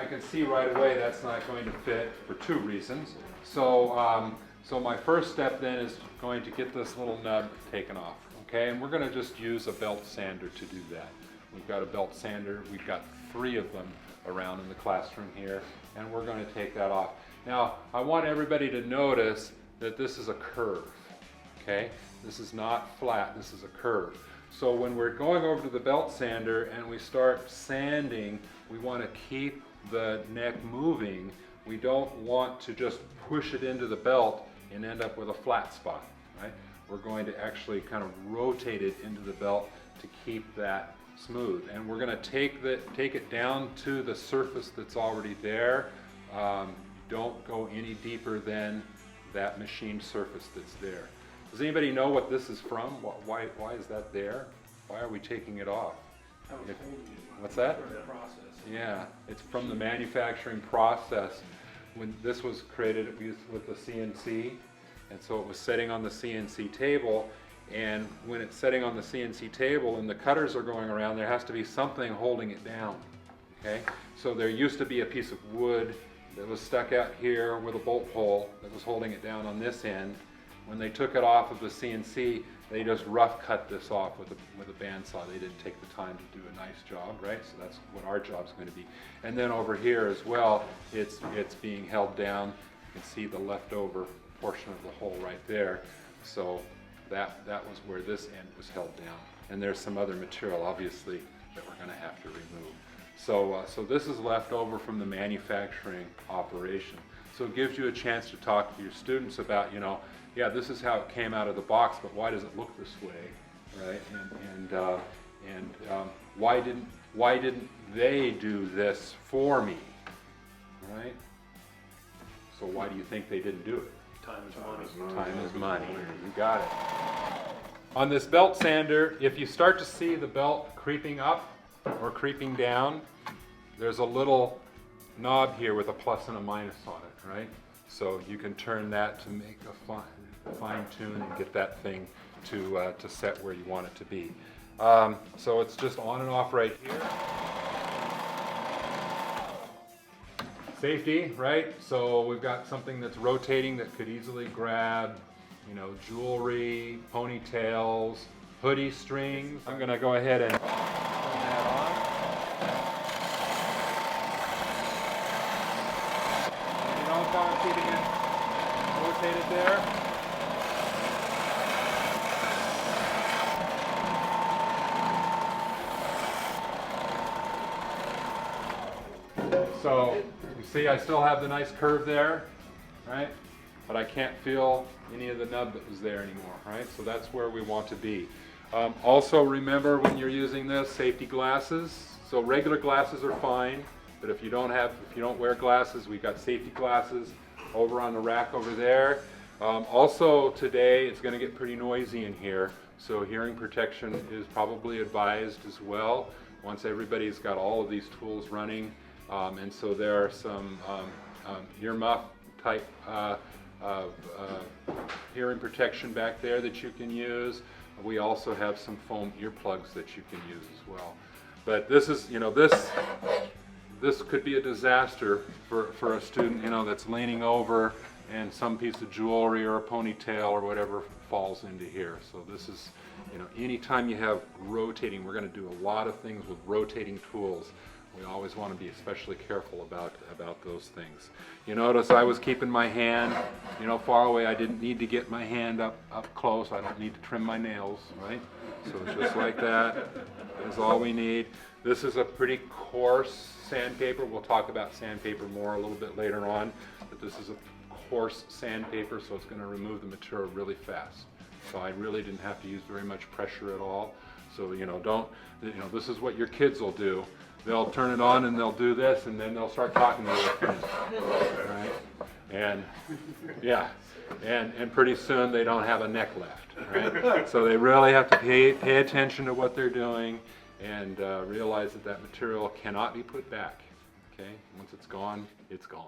I can see right away that's not going to fit for two reasons. So, so my first step then is going to get this little nub taken off, okay? And we're going to just use a belt sander to do that. We've got a belt sander, we've got 3 of them around in the classroom here, and we're going to take that off. Now, I want everybody to notice that this is a curve, okay? This is not flat, this is a curve. So when we're going over to the belt sander and we start sanding, we want to keep the neck moving. We don't want to just push it into the belt and end up with a flat spot, right? We're going to actually kind of rotate it into the belt to keep that smooth. And we're going to take it down to the surface that's already there. Don't go any deeper than that machined surface that's there. Does anybody know what this is from? Why is that there? Why are we taking it off? What's that? Yeah, it's from the manufacturing process. When this was created with the CNC, and so it was sitting on the CNC table, and when it's sitting on the CNC table and the cutters are going around, there has to be something holding it down, okay? So there used to be a piece of wood that was stuck out here with a bolt hole that was holding it down on this end. When they took it off of the CNC, they just rough cut this off with a bandsaw. They didn't take the time to do a nice job, right? So that's what our job's going to be. And then over here as well, it's being held down. You can see the leftover portion of the hole right there. So that was where this end was held down. And there's some other material, obviously, that we're going to have to remove. So, so this is left over from the manufacturing operation. So it gives you a chance to talk to your students about, you know, yeah, this is how it came out of the box, but why does it look this way, right? And why didn't they do this for me, right? So why do you think they didn't do it? Time is money. Time is money. You got it. On this belt sander, if you start to see the belt creeping up or creeping down, there's a little knob here with a plus and a minus on it, right? So you can turn that to make a fine tune and get that thing to set where you want it to be. So it's just on and off right here. Safety, right? So we've got something that's rotating that could easily grab, you know, jewelry, ponytails, hoodie strings. I'm going to go ahead and turn that on. You know how I'm keeping it rotated there? So you see I still have the nice curve there, right? But I can't feel any of the nub that was there anymore, right? So that's where we want to be. Also remember when you're using this, safety glasses. So regular glasses are fine, but if you don't wear glasses, we've got safety glasses over on the rack over there. Also today it's going to get pretty noisy in here, so hearing protection is probably advised as well once everybody's got all of these tools running. And so there are some earmuff type hearing protection back there that you can use. We also have some foam earplugs that you can use as well. But this is, you know, this could be a disaster for a student, you know, that's leaning over and some piece of jewelry or a ponytail or whatever falls into here. So this is, you know, anytime you have rotating, we're going to do a lot of things with rotating tools. We always want to be especially careful about those things. You notice I was keeping my hand, you know, far away. I didn't need to get my hand up close. I don't need to trim my nails, right? So it's just like that is all we need. This is a pretty coarse sandpaper. We'll talk about sandpaper more a little bit later on, but this is a coarse sandpaper, so it's going to remove the material really fast. So I really didn't have to use very much pressure at all. So, you know, this is what your kids will do. They'll turn it on and they'll do this, and then they'll start talking to their friends, right? And yeah, and pretty soon they don't have a neck left, right? So they really have to pay attention to what they're doing and realize that material cannot be put back, okay? Once it's gone, it's gone.